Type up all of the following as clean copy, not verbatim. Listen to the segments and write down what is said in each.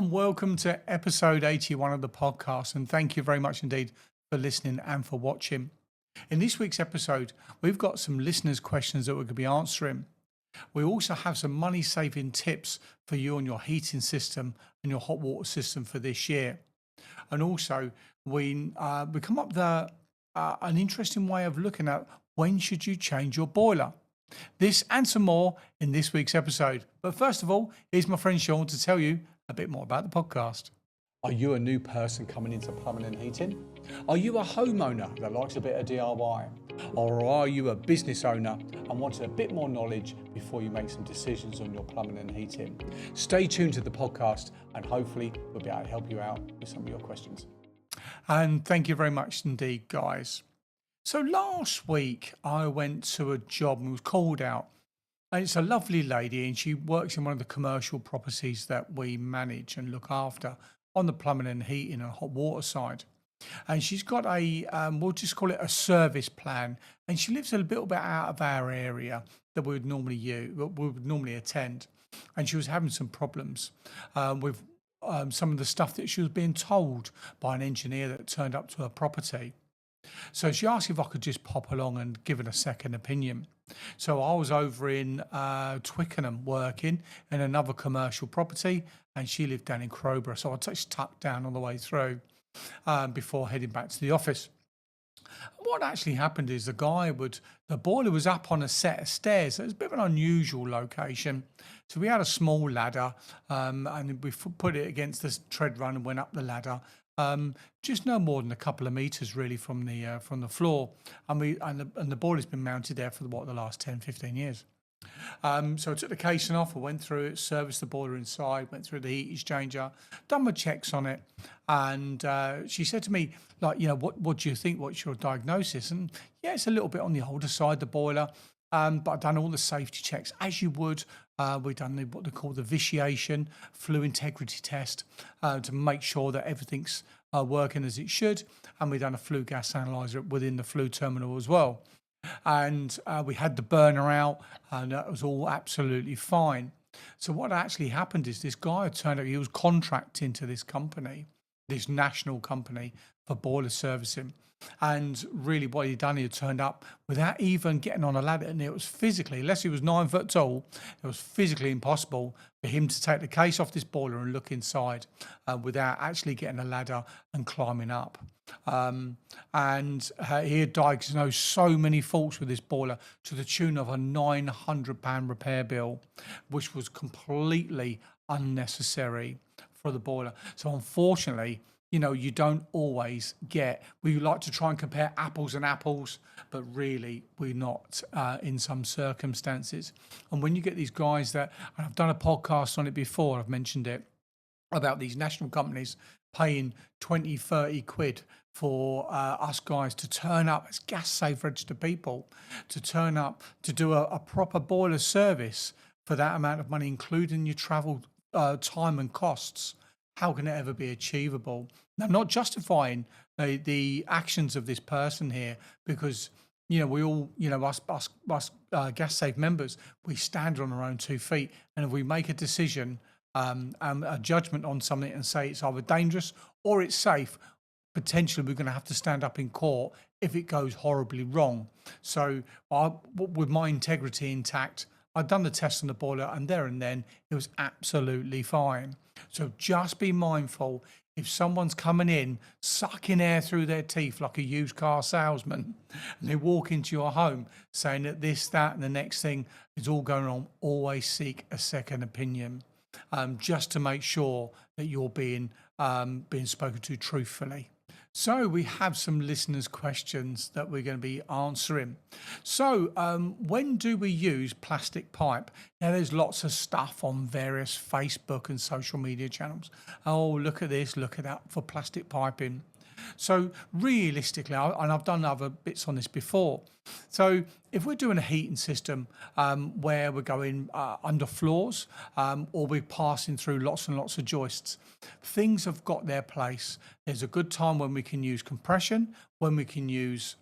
and welcome to episode 81 of the podcast. And thank you very much indeed for listening and for watching. In this week's episode, we've got some listeners' questions that we're going to be answering. We also have some money saving tips for you on your heating system and your hot water system for this year. And also, we come up with an interesting way of looking at when should you change your boiler. This and some more in this week's episode. But first of all, here's my friend Sean to tell you a bit more about the podcast. Are you a new person coming into plumbing and heating? Are you a homeowner that likes a bit of DIY? Or are you a business owner and wanted a bit more knowledge before you make some decisions on your plumbing and heating? Stay tuned to the podcast and hopefully we'll be able to help you out with some of your questions. And thank you very much indeed, guys. So last week I went to a job and was called out. And it's a lovely lady and she works in one of the commercial properties that we manage and look after on the plumbing and heating and hot water side. And she's got we'll just call it a service plan. And she lives a little bit out of our area that we would normally attend. And she was having some problems with some of the stuff that she was being told by an engineer that turned up to her property. So she asked if I could just pop along and give it a second opinion. So I was over in Twickenham working in another commercial property and she lived down in Crowborough. So I just tucked down on the way through before heading back to the office. What actually happened is the boiler was up on a set of stairs. So it was a bit of an unusual location. So we had a small ladder and we put it against the tread run and went up the ladder. Just no more than a couple of meters really from the floor, and the boiler's been mounted there for the last 10-15 years. So I took the casing off, I went through it, serviced the boiler inside, went through the heat exchanger, done my checks on it, and she said to me, like, what do you think? What's your diagnosis? And yeah, it's a little bit on the older side, the boiler, but I've done all the safety checks as you would. We've done what they call the vitiation, flue integrity test to make sure that everything's working as it should. And we've done a flue gas analyzer within the flue terminal as well. And we had the burner out and that was all absolutely fine. So what actually happened is this guy had turned up, he was contracting to this company, this national company for boiler servicing. And really what he'd done, he had turned up without even getting on a ladder. And it was physically, unless he was 9 foot tall, it was physically impossible for him to take the case off this boiler and look inside without actually getting a ladder and climbing up. And he had diagnosed so many faults with this boiler to the tune of a £900 repair bill, which was completely unnecessary for the boiler. So unfortunately, you don't always we like to try and compare apples and apples, but really we're not in some circumstances. And when you get these guys and I've done a podcast on it before, I've mentioned it, about these national companies paying 20-30 quid for us guys to turn up as gas safe registered people, to turn up to do a proper boiler service for that amount of money, including your travel time and costs. How can it ever be achievable? Now, I'm not justifying the actions of this person here because, we all, us gas safe members, we stand on our own 2 feet. And if we make a decision, a judgment on something and say it's either dangerous or it's safe, potentially we're going to have to stand up in court if it goes horribly wrong. So with my integrity intact, I'd done the test on the boiler and there and then it was absolutely fine. So just be mindful if someone's coming in, sucking air through their teeth like a used car salesman, and they walk into your home saying that this, that, and the next thing is all going on, always seek a second opinion, just to make sure that you're being spoken to truthfully. So we have some listeners' questions that we're going to be answering. So when do we use plastic pipe? Now there's lots of stuff on various Facebook and social media channels. Oh, look at this, look at that for plastic piping. So realistically, and I've done other bits on this before. So if we're doing a heating system where we're going under floors or we're passing through lots and lots of joists, things have got their place. There's a good time when we can use compression, when we can use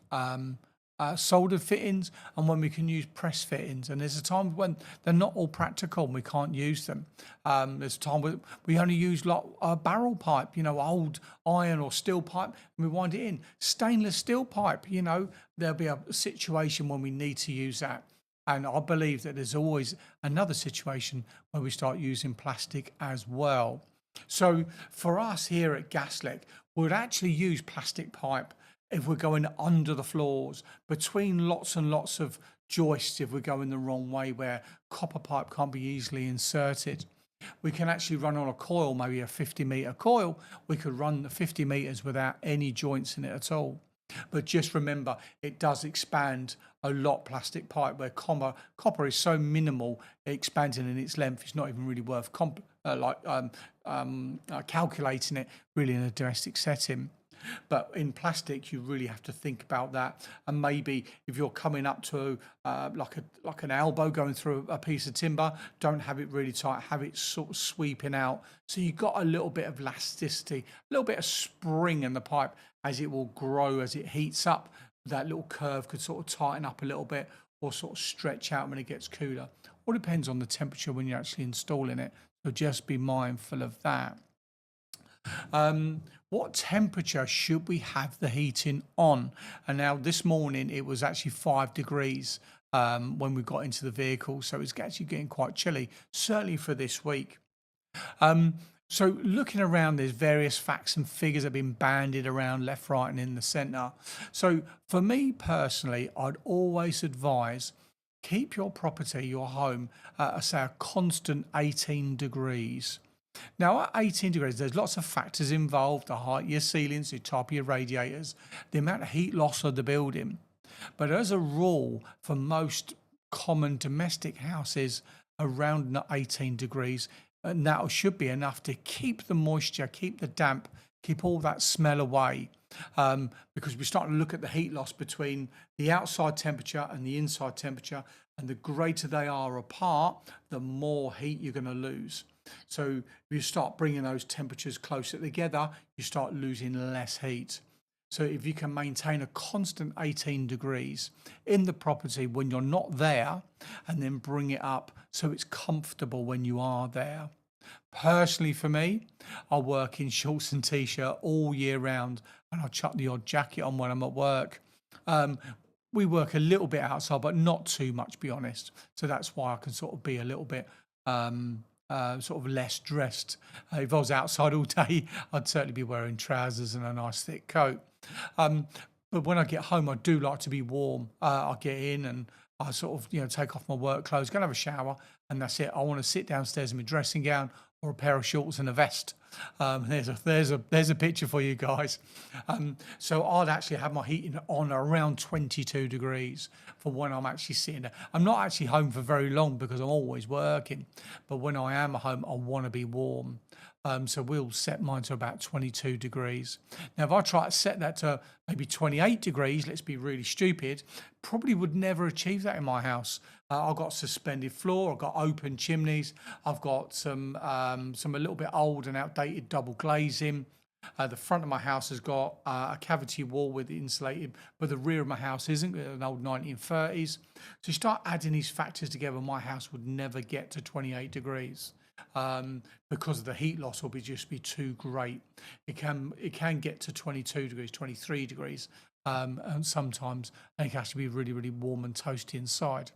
soldered fittings and when we can use press fittings. And there's a time when they're not all practical and we can't use them. There's a time when we only use like a barrel pipe, old iron or steel pipe, and we wind it in. Stainless steel pipe, there'll be a situation when we need to use that. And I believe that there's always another situation where we start using plastic as well. So for us here at Gaslec, we'd actually use plastic pipe if we're going under the floors, between lots and lots of joists if we're going the wrong way where copper pipe can't be easily inserted. We can actually run on a coil, maybe a 50-meter coil. We could run the 50 meters without any joints in it at all. But just remember, it does expand a lot, plastic pipe, where copper is so minimal, expanding in its length, it's not even really worth calculating it really in a domestic setting. But in plastic, you really have to think about that. And maybe if you're coming up to like an elbow going through a piece of timber, don't have it really tight, have it sort of sweeping out. So you've got a little bit of elasticity, a little bit of spring in the pipe as it will grow, as it heats up. That little curve could sort of tighten up a little bit or sort of stretch out when it gets cooler. All depends on the temperature when you're actually installing it. So just be mindful of that. What temperature should we have the heating on? And now this morning it was actually 5 degrees when we got into the vehicle, so it's actually getting quite chilly, certainly for this week. So looking around, there's various facts and figures that have been bandied around left, right, and in the centre. So for me personally, I'd always advise keep your property, your home, say a constant 18 degrees. Now, at 18 degrees, there's lots of factors involved: the height of your ceilings, the type of your radiators, the amount of heat loss of the building. But as a rule, for most common domestic houses, around 18 degrees, and that should be enough to keep the moisture, keep the damp, keep all that smell away. Because we're starting to look at the heat loss between the outside temperature and the inside temperature, and the greater they are apart, the more heat you're going to lose. So if you start bringing those temperatures closer together, you start losing less heat. So if you can maintain a constant 18 degrees in the property when you're not there, and then bring it up so it's comfortable when you are there. Personally, for me, I work in shorts and t-shirt all year round, and I chuck the odd jacket on when I'm at work. We work a little bit outside, but not too much, be honest. So that's why I can sort of be a little bit sort of less dressed. If I was outside all day, I'd certainly be wearing trousers and a nice thick coat. But when I get home, I do like to be warm. I get in and I sort of, take off my work clothes, go and have a shower, and that's it. I want to sit downstairs in my dressing gown or a pair of shorts and a vest. There's a picture for you guys. So I'd actually have my heating on around 22 degrees for when I'm actually sitting there. I'm not actually home for very long because I'm always working, but when I am home, I want to be warm. So we'll set mine to about 22 degrees. Now, if I try to set that to maybe 28 degrees, let's be really stupid, probably would never achieve that in my house. I've got suspended floor, I've got open chimneys, I've got some a little bit old and outdated double glazing. The front of my house has got a cavity wall with insulated, but the rear of my house isn't, an old 1930s. So you start adding these factors together, my house would never get to 28 degrees. Because the heat loss will just be too great. It can get to 22 degrees, 23 degrees, and sometimes it can actually be really, really warm and toasty inside.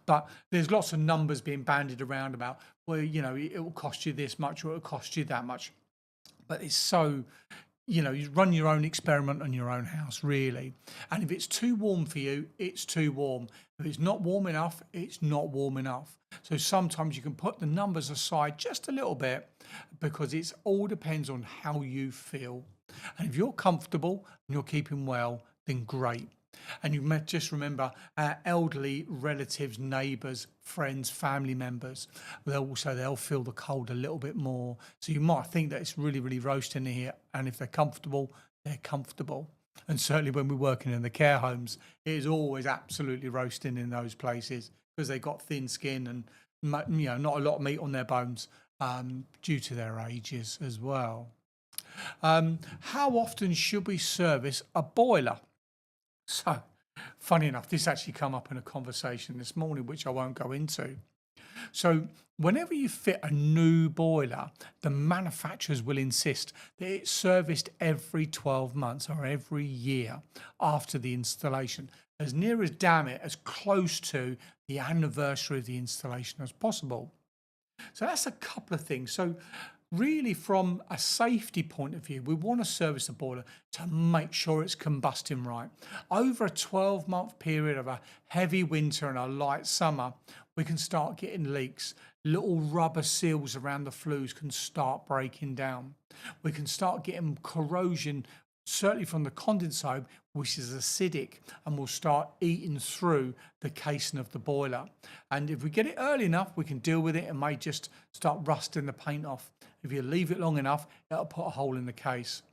But there's lots of numbers being bandied around about, well, it will cost you this much or it will cost you that much. But it's so, you run your own experiment on your own house, really. And if it's too warm for you, it's too warm. If it's not warm enough, it's not warm enough. So sometimes you can put the numbers aside just a little bit because it all depends on how you feel. And if you're comfortable and you're keeping well, then great. And you might just remember elderly relatives, neighbours, friends, family members, they'll feel the cold a little bit more. So you might think that it's really, really roasting in here. And if they're comfortable, they're comfortable. And certainly when we're working in the care homes, it is always absolutely roasting in those places because they've got thin skin and not a lot of meat on their bones due to their ages as well. How often should we service a boiler? So Funny enough, this actually come up in a conversation this morning, which I won't go into. So, whenever you fit a new boiler, the manufacturers will insist that it's serviced every 12 months or every year after the installation, as near as damn it, as close to the anniversary of the installation as possible. So that's a couple of things. So really, from a safety point of view, we want to service the boiler to make sure it's combusting right. Over a 12-month period of a heavy winter and a light summer, we can start getting leaks. Little rubber seals around the flues can start breaking down. We can start getting corrosion, certainly from the condensate, which is acidic and will start eating through the casing of the boiler. And if we get it early enough, we can deal with it and may just start rusting the paint off. If you leave it long enough, it'll put a hole in the case.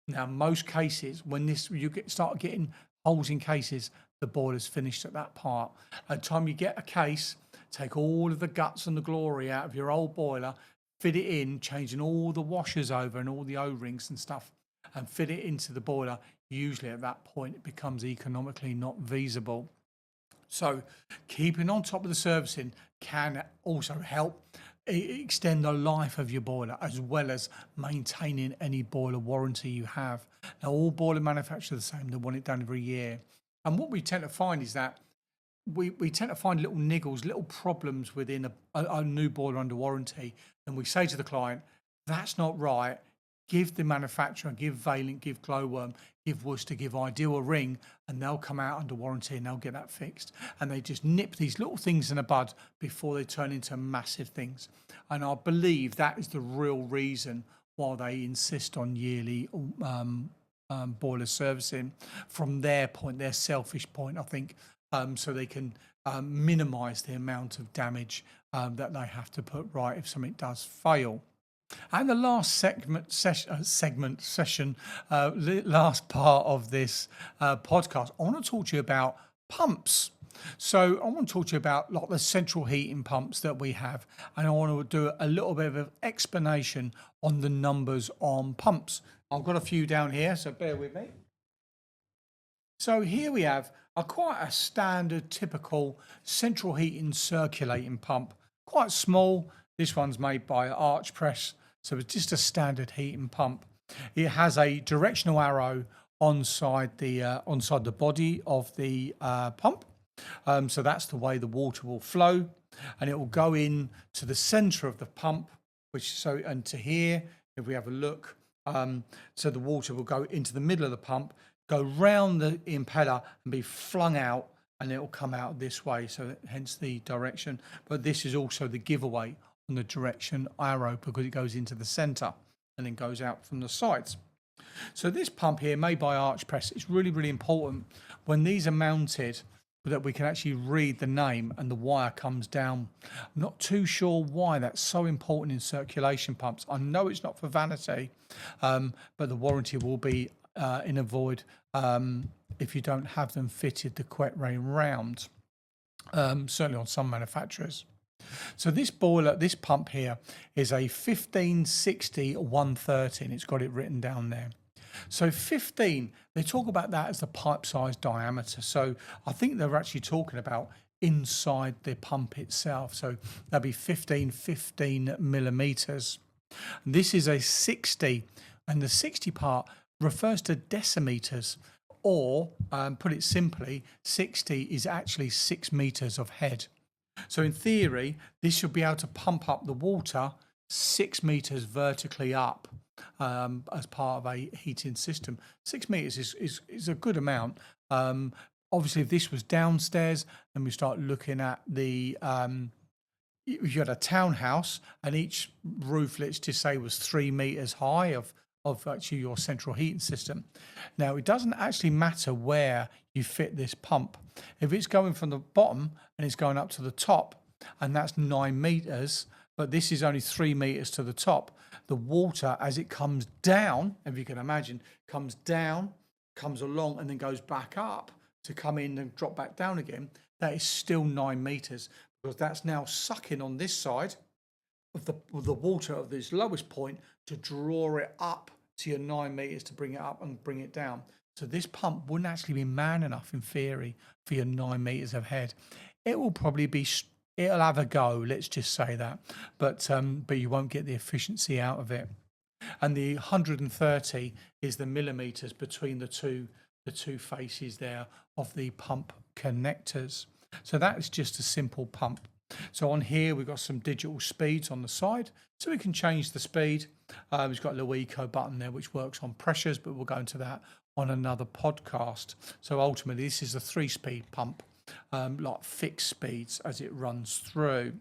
Now, most cases, when start getting holes in cases, the boiler's finished at that part. At the time you get a case, take all of the guts and the glory out of your old boiler, fit it in, changing all the washers over and all the O-rings and stuff, and fit it into the boiler. Usually at that point, it becomes economically not feasible. So keeping on top of the servicing can also help extend the life of your boiler, as well as maintaining any boiler warranty you have. Now, all boiler manufacturers are the same. They want it done every year. And what we tend to find is that we tend to find little niggles, little problems within a new boiler under warranty. And we say to the client, that's not right. Give the manufacturer, give Valent, give Glowworm, give Worcester, give Ideal a ring, and they'll come out under warranty and they'll get that fixed. And they just nip these little things in the bud before they turn into massive things. And I believe that is the real reason why they insist on yearly boiler servicing from their point, their selfish point, I think, so they can minimise the amount of damage that they have to put right if something does fail. And the last last part of this podcast, I want to talk to you about pumps. So I want to talk to you about like the central heating pumps that we have, and I want to do a little bit of an explanation on the numbers on pumps. I've got a few down here, so bear with me. So here we have quite a standard, typical central heating circulating pump, quite small. This one's made by Arch Press, so it's just a standard heating pump. It has a directional arrow onside the body of the pump, so that's the way the water will flow, and it will go in to the centre of the pump, and to here, if we have a look, so the water will go into the middle of the pump, go round the impeller, and be flung out, and it will come out this way. So hence the direction. But this is also the giveaway on the direction arrow, because it goes into the center and then goes out from the sides. So this pump here, made by Arch Press, it's really, really important when these are mounted that we can actually read the name and the wire comes down. I'm not too sure why that's so important in circulation pumps. I know it's not for vanity, but the warranty will be in a void if you don't have them fitted the correct way round, certainly on some manufacturers. So this pump here is a 1560-130, and it's got it written down there. So 15, they talk about that as the pipe size diameter. So I think they're actually talking about inside the pump itself. So that'd be 15 millimeters. This is a 60, and the 60 part refers to decimeters, or put it simply, 60 is actually 6 meters of head. So in theory, this should be able to pump up the water 6 meters vertically up as part of a heating system. 6 meters is a good amount. Obviously, if this was downstairs and we start looking at the, if you had a townhouse and each roof, let's just say, was 3 meters high of actually your central heating system. Now, it doesn't actually matter where you fit this pump. If it's going from the bottom and it's going up to the top, and that's 9 meters, but this is only 3 meters to the top, the water, as it comes down, if you can imagine, comes down, comes along, and then goes back up to come in and drop back down again, that is still 9 meters, because that's now sucking on this side of the water of this lowest point to draw it up to your 9 meters to bring it up and bring it down. So this pump wouldn't actually be man enough in theory for your 9 meters of head. It will probably be, it'll have a go, let's just say that, but you won't get the efficiency out of it. And the 130 is the millimeters between the two faces there of the pump connectors. So that's just a simple pump. So on here we've got some digital speeds on the side, so we can change the speed. We've got a little eco button there which works on pressures, but we'll go into that on another podcast. So ultimately this is a 3-speed pump, like fixed speeds as it runs through.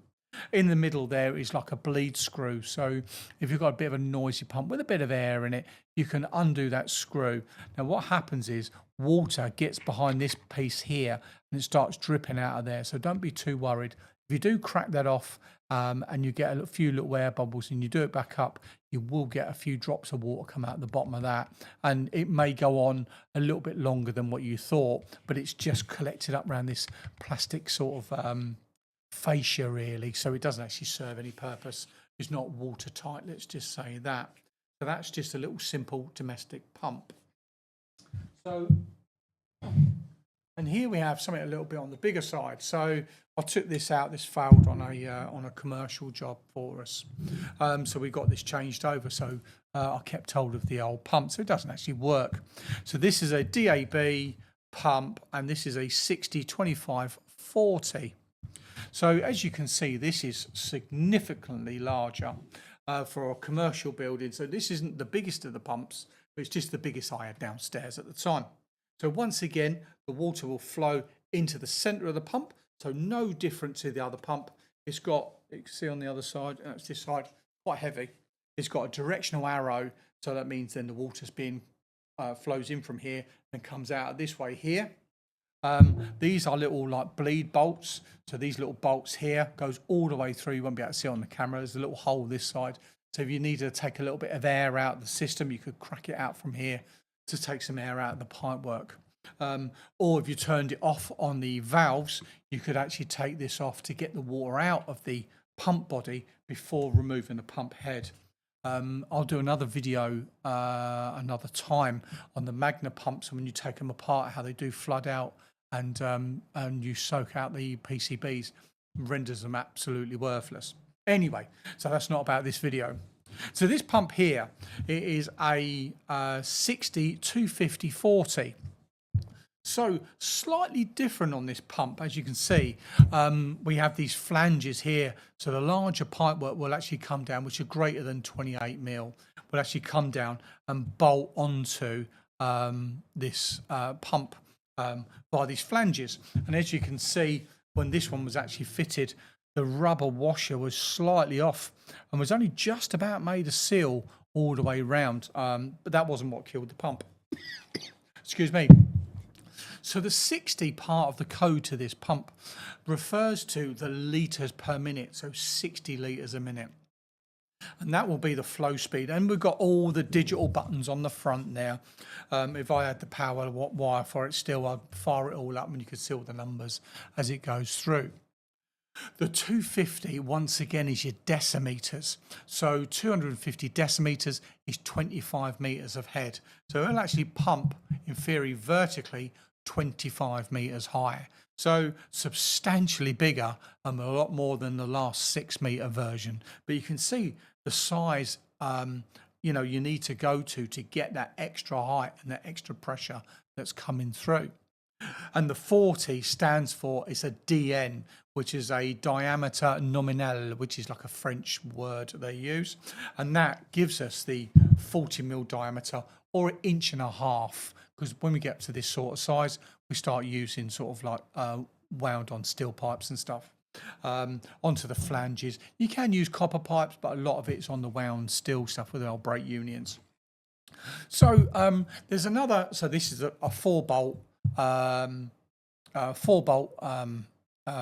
In the middle there is like a bleed screw, so if you've got a bit of a noisy pump with a bit of air in it, you can undo that screw. Now what happens is water gets behind this piece here and it starts dripping out of there, so don't be too worried. If you do crack that off and you get a few little air bubbles and you do it back up, you will get a few drops of water come out the bottom of that, and it may go on a little bit longer than what you thought, but it's just collected up around this plastic sort of fascia really, so it doesn't actually serve any purpose. It's not watertight, let's just say that. So that's just a little simple domestic pump. So, and here we have something a little bit on the bigger side. So I took this out, this failed on a commercial job for us. So we got this changed over, so I kept hold of the old pump, so it doesn't actually work. So this is a DAB pump and this is a 60-25-40. So as you can see, this is significantly larger for a commercial building. So this isn't the biggest of the pumps, but it's just the biggest I had downstairs at the time. So once again, the water will flow into the center of the pump. So no different to the other pump. It's got, you can see on the other side, it's this side, quite heavy. It's got a directional arrow. So that means then the water's being, flows in from here and comes out this way here. These are little like bleed bolts. So these little bolts here goes all the way through. You won't be able to see it on the camera. There's a little hole this side. So if you need to take a little bit of air out of the system, you could crack it out from here to take some air out of the pipework. Or if you turned it off on the valves, you could actually take this off to get the water out of the pump body before removing the pump head. I'll do another video another time on the Magna pumps, and when you take them apart, how they do flood out and you soak out the PCBs, renders them absolutely worthless. Anyway, so that's not about this video. So this pump here, it is a 60-250-40. So slightly different on this pump, as you can see. We have these flanges here. So the larger pipework will actually come down, which are greater than 28 mil, will actually come down and bolt onto this pump by these flanges. And as you can see, when this one was actually fitted, the rubber washer was slightly off and was only just about made a seal all the way around. But that wasn't what killed the pump. Excuse me. So the 60 part of the code to this pump refers to the litres per minute, so 60 litres a minute. And that will be the flow speed. And we've got all the digital buttons on the front there. If I had the power wire for it still, I'd fire it all up and you could see all the numbers as it goes through. The 250, once again, is your decimeters. So 250 decimeters is 25 meters of head. So it'll actually pump, in theory, vertically 25 meters high. So substantially bigger and a lot more than the last 6 meter version. But you can see the size you need to go to get that extra height and that extra pressure that's coming through. And the 40 stands for, it's a DN, which is a diameter nominal, which is like a French word they use. And that gives us the 40 mil diameter, or 1.5 inches, because when we get to this sort of size, we start using sort of like wound on steel pipes and stuff onto the flanges. You can use copper pipes, but a lot of it's on the wound steel stuff with our brake unions. So there's another, so this is a 4-bolt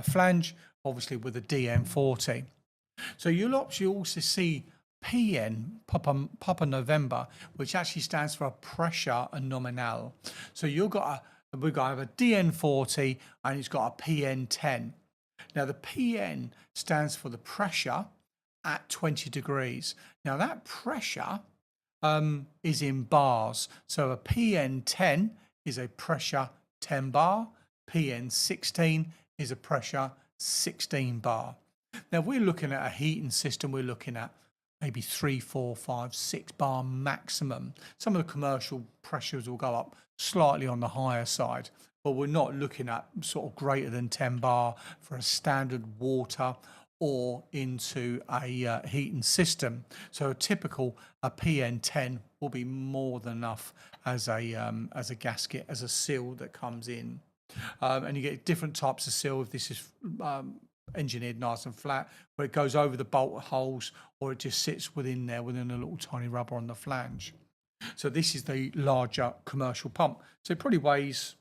flange, obviously with a DN40. So you'll also see PN, Papa November, which actually stands for a pressure and nominal. So we've got to have a DN40 and it's got a PN10. Now the PN stands for the pressure at 20 degrees. Now that pressure is in bars. So a PN10 is a pressure 10 bar. PN16 is a pressure 16 bar. Now, if we're looking at a heating system, we're looking at maybe 3, 4, 5, 6 bar maximum. Some of the commercial pressures will go up slightly on the higher side, but we're not looking at sort of greater than 10 bar for a standard water or into a heating system. So a typical PN10 will be more than enough as a gasket, as a seal that comes in. And you get different types of seal. If this is engineered nice and flat, where it goes over the bolt holes, or it just sits within there within a little tiny rubber on the flange. So this is the larger commercial pump. So it probably weighs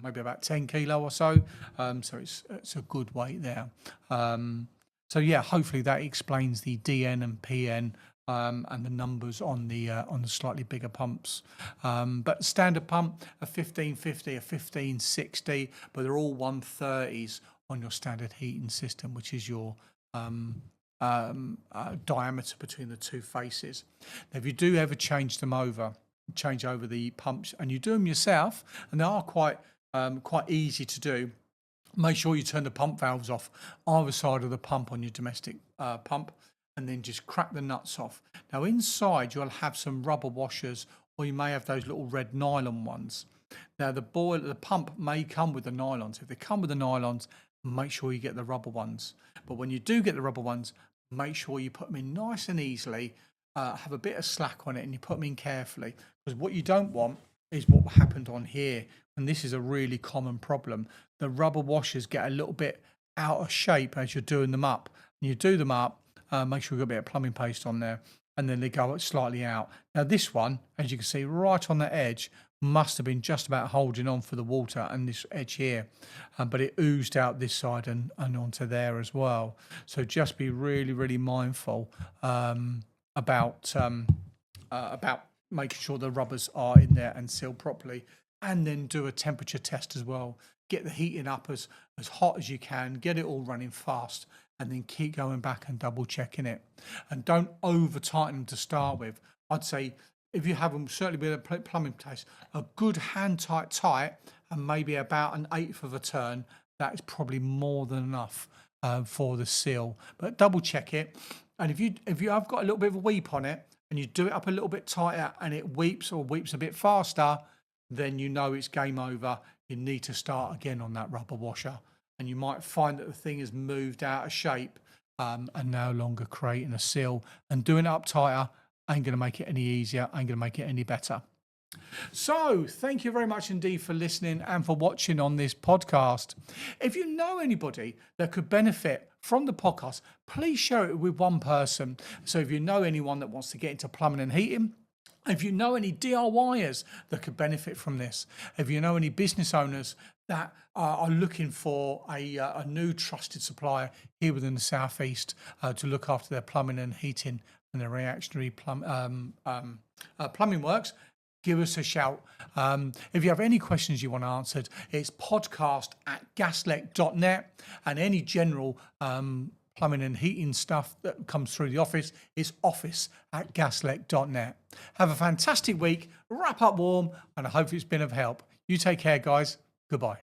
maybe about 10 kilo or so. So it's a good weight there. So yeah, hopefully that explains the DN and PN and the numbers on the slightly bigger pumps. But standard pump, a 1550, a 1560, but they're all 130s on your standard heating system, which is your diameter between the two faces. Now, if you do ever change over the pumps, and you do them yourself, and they are quite easy to do, make sure you turn the pump valves off either side of the pump on your domestic pump, and then just crack the nuts off. Now, inside you'll have some rubber washers, or you may have those little red nylon ones. Now, the pump may come with the nylons. If they come with the nylons, make sure you get the rubber ones. But when you do get the rubber ones, make sure you put them in nice and easily, have a bit of slack on it, and you put them in carefully. Because what you don't want is what happened on here, and this is a really common problem. The rubber washers get a little bit out of shape as you're doing them up. And you do them up, make sure you've got a bit of plumbing paste on there, and then they go slightly out. Now this one, as you can see, right on the edge, must have been just about holding on for the water, and this edge here, but it oozed out this side and onto there as well. So just be really, really mindful about making sure the rubbers are in there and sealed properly, and then do a temperature test as well. Get the heating up as hot as you can, get it all running fast, and then keep going back and double checking it. And don't over tighten them to start with. I'd say if you have them, certainly with a plumbing test, a good hand tight, and maybe about an eighth of a turn, that is probably more than enough for the seal. But double check it. And if you have got a little bit of a weep on it, and you do it up a little bit tighter, and it weeps a bit faster, then you know it's game over. You need to start again on that rubber washer, and you might find that the thing has moved out of shape and no longer creating a seal. And doing it up tighter ain't going to make it any easier, ain't going to make it any better. So thank you very much indeed for listening and for watching on this podcast. If you know anybody that could benefit from the podcast, please share it with one person. So if you know anyone that wants to get into plumbing and heating, if you know any DIYers that could benefit from this, if you know any business owners that are looking for a new trusted supplier here within the Southeast to look after their plumbing and heating and their reactionary plumbing works, give us a shout. If you have any questions you want answered, it's podcast@gaslec.net, and any general plumbing and heating stuff that comes through the office is office@gaslec.net. Have a fantastic week, wrap up warm, and I hope it's been of help. You take care, guys. Goodbye.